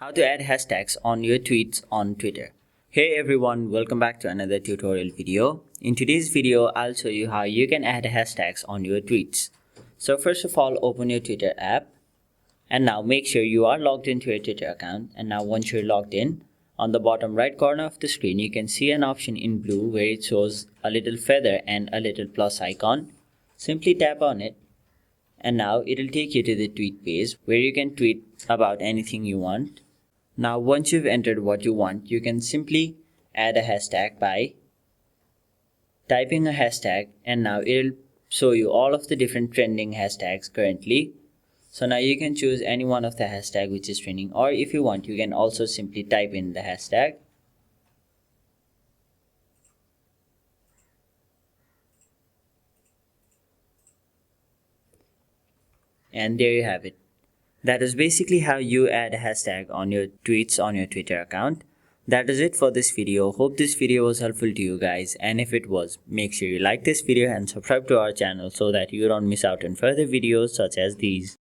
How to add hashtags on your tweets on Twitter. Hey everyone, welcome back to another tutorial video. In today's video, I'll show you how you can add hashtags on your tweets. So first of all, open your Twitter app and now make sure you are logged into your Twitter account. And now once you're logged in, on the bottom right corner of the screen, you can see an option in blue where it shows a little feather and a little plus icon. Simply tap on it. And now it'll take you to the tweet page where you can tweet about anything you want. Now once you've entered what you want, you can simply add a hashtag by typing a hashtag, and now it'll show you all of the different trending hashtags currently. So now you can choose any one of the hashtag which is trending, or if you want, you can also simply type in the hashtag. And there you have it. That is basically how you add a hashtag on your tweets on your Twitter account. That is it for this video. Hope this video was helpful to you guys, and if it was, make sure you like this video and subscribe to our channel so that you don't miss out on further videos such as these.